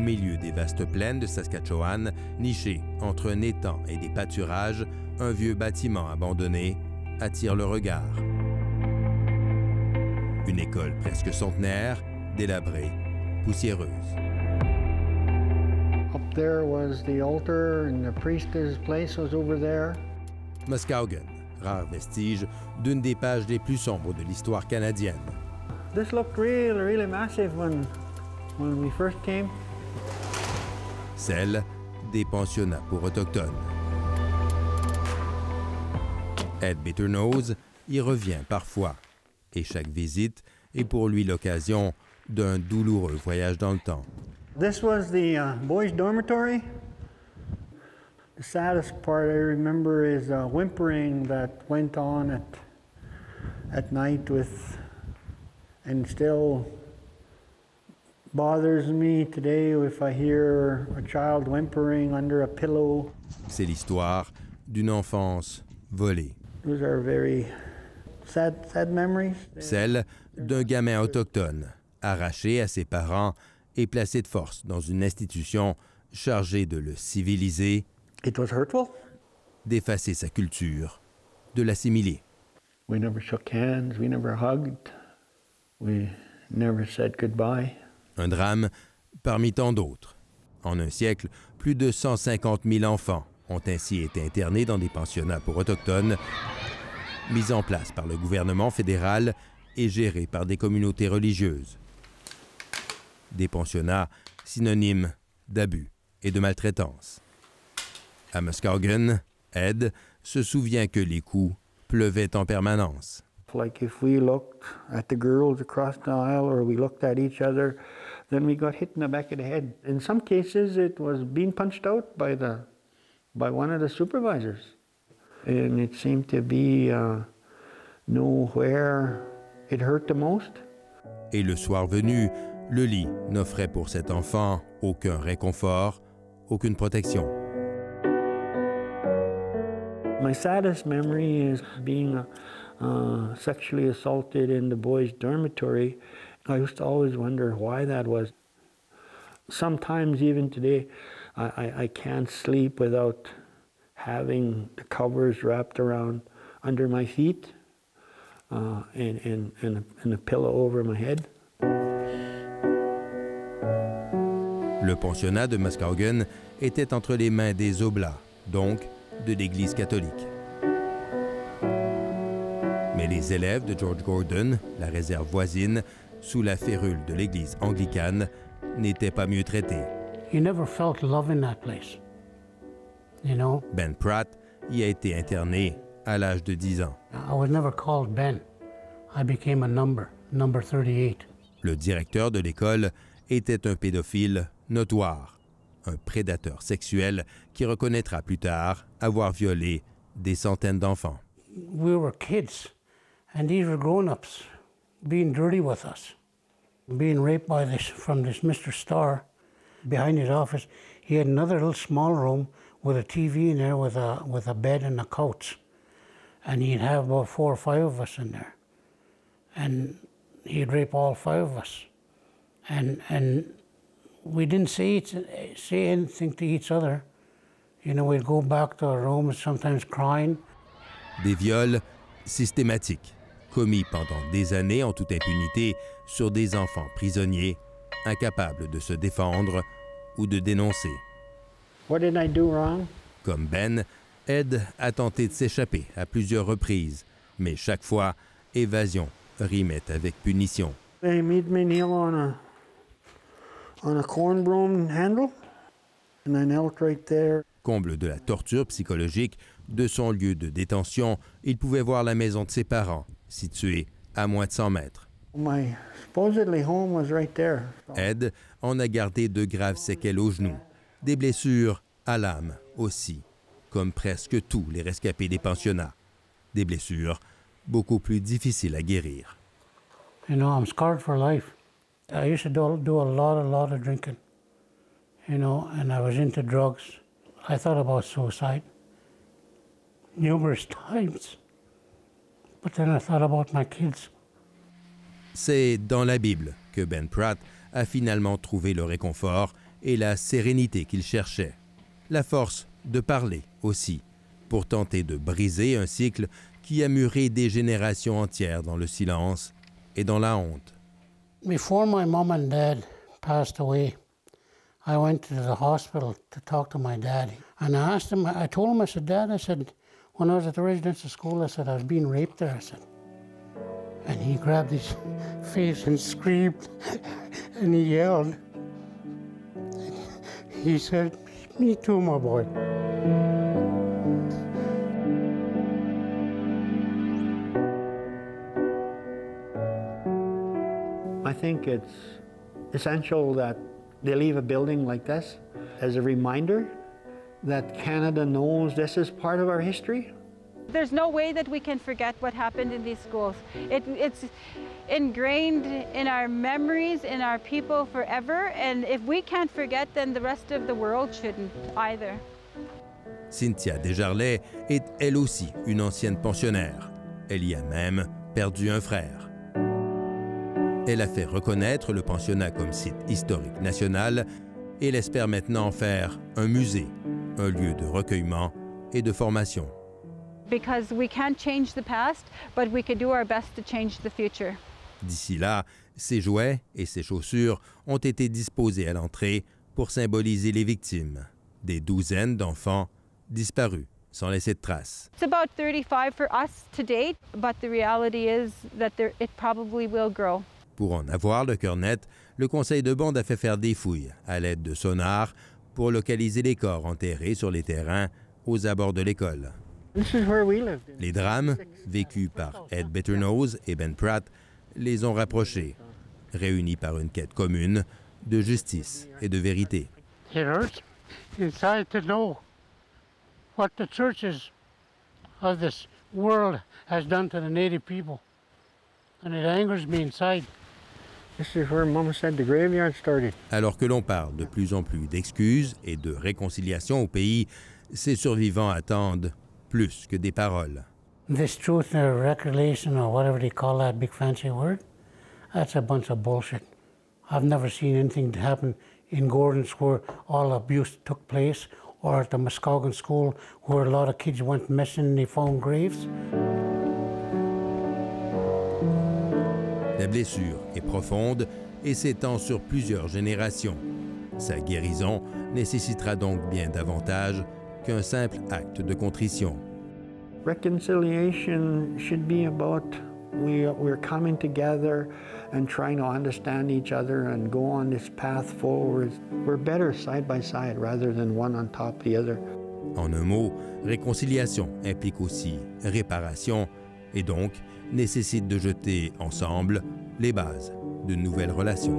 milieu des vastes plaines de Saskatchewan, niché entre un étang et des pâturages, un vieux bâtiment abandonné attire le regard. Une école presque centenaire, délabrée, poussiéreuse. Up there was the altar and the priest's place was over there. Muskaugen, rare vestige d'une des pages les plus sombres de l'histoire canadienne. This looked really massive when we first came. Celle des pensionnats pour autochtones. Ed Bitternose y revient parfois, et chaque visite est pour lui l'occasion d'un douloureux voyage dans le temps. This was the boys' dormitory. The saddest part I remember is whimpering that went on at night with, and still bothers me today if I hear a child whimpering under a pillow. C'est l'histoire d'une enfance volée. Those are very sad memories. Celle d'un gamin autochtone, arraché à ses parents et placé de force dans une institution chargée de le civiliser, It was hurtful. d'effacer sa culture, de l'assimiler. We never shook hands, we never hugged, we never said goodbye. Un drame parmi tant d'autres. En un siècle, plus de 150 000 enfants ont ainsi été internés dans des pensionnats pour autochtones, mis en place par le gouvernement fédéral et gérés par des communautés religieuses. Des pensionnats synonymes d'abus et de maltraitance. À Muskaugen, Ed se souvient que les coups pleuvaient en permanence. Like if we looked at the girls across the aisle or we looked at each other, then we got hit in the back of the head. In some cases, it was being punched out by one of the supervisors. And it seemed to be know where it hurt the most. Et le soir venu, le lit n'offrait pour cet enfant aucun réconfort, aucune protection. My saddest memory is being sexually assaulted in the boys' dormitory. I used to always wonder why that was. Sometimes even today, I can't sleep without having the covers wrapped around under my feet and a pillow over my head. Le pensionnat de Muskaugen était entre les mains des Oblats, donc de l'Église catholique. Mais les élèves de George Gordon, la réserve voisine, sous la férule de l'Église anglicane, n'étaient pas mieux traités. You never felt love in that place, you know? Ben Pratt y a été interné à l'âge de 10 ans. I was never called Ben. I became a number 38. Le directeur de l'école était un pédophile notoire, un prédateur sexuel qui reconnaîtra plus tard avoir violé des centaines d'enfants. We were kids, and these were grown-ups being dirty with us, being raped from this Mr. Starr. Behind his office, he had another little small room with a TV in there with a bed and a couch, and he'd have about 4 or 5 of us in there, and he'd rape all 5 of us, and we didn't say anything to each other. You know, we'd go back to our rooms, sometimes crying. Des viols systématiques, commis pendant des années en toute impunité sur des enfants prisonniers, incapables de se défendre ou de dénoncer. What did I do wrong? Comme Ben, Ed a tenté de s'échapper à plusieurs reprises, mais chaque fois, évasion rimait avec punition. They made me kneel on a corn broom handle, and I knelt right there. Comble de la torture psychologique, de son lieu de détention, il pouvait voir la maison de ses parents, située à moins de 100 mètres. My supposedly home was right there. Ed en a gardé de graves séquelles aux genoux, des blessures à l'âme aussi, comme presque tous les rescapés des pensionnats. Des blessures beaucoup plus difficiles à guérir. You know, I'm scarred for life. I used to do a lot of drinking, you know, and I was into drugs. I thought about suicide numerous times, but then I thought about my kids. C'est dans la Bible que Ben Pratt a finalement trouvé le réconfort et la sérénité qu'il cherchait. La force de parler aussi, pour tenter de briser un cycle qui a muré des générations entières dans le silence et dans la honte. Before my mom and dad passed away, I went to the hospital to talk to my dad. And I asked him, I told him, I said, Dad, I said, when I was at the residential school, I said, I was being raped there, I said. And he grabbed his face and screamed, and he yelled. He said, me too, my boy. I think it's essential that they leave a building like this as a reminder that Canada knows this is part of our history. There's no way that we can forget what happened in these schools. It's ingrained in our memories, in our people forever, and if we can't forget, then the rest of the world shouldn't either. Cynthia Desjarlais est elle aussi une ancienne pensionnaire. Elle y a même perdu un frère. Elle a fait reconnaître le pensionnat comme site historique national et elle espère maintenant en faire un musée, un lieu de recueillement et de formation. Because we can't change the past, but we can do our best to change the future. D'ici là, ses jouets et ses chaussures ont été disposés à l'entrée pour symboliser les victimes, des douzaines d'enfants disparus sans laisser de traces. It's about 35 for us to date, but the reality is that it probably will grow. Pour en avoir le cœur net, le conseil de bande a fait faire des fouilles à l'aide de sonars pour localiser les corps enterrés sur les terrains aux abords de l'école. Les drames, vécus par Ed Betternose et Ben Pratt, les ont rapprochés, réunis par une quête commune de justice et de vérité. It hurts inside to know what the churches of this world has done to the Native people. And it angers me inside. This is where Mama said the graveyard started. Alors que l'on parle de plus en plus d'excuses et de réconciliation au pays, ses survivants attendent plus que des paroles. This truth and reconciliation, or whatever they call that big fancy word, that's a bunch of bullshit. I've never seen anything happen in Gordon's where all abuse took place, or at the Muskegon school where a lot of kids went missing and they found graves. La blessure est profonde et s'étend sur plusieurs générations. Sa guérison nécessitera donc bien davantage qu'un simple acte de contrition. Reconciliation should be about we're coming together and trying to understand each other and go on this path forward. We're better side by side rather than one on top of the other. En un mot, réconciliation implique aussi réparation et donc nécessite de jeter ensemble les bases de nouvelles relations.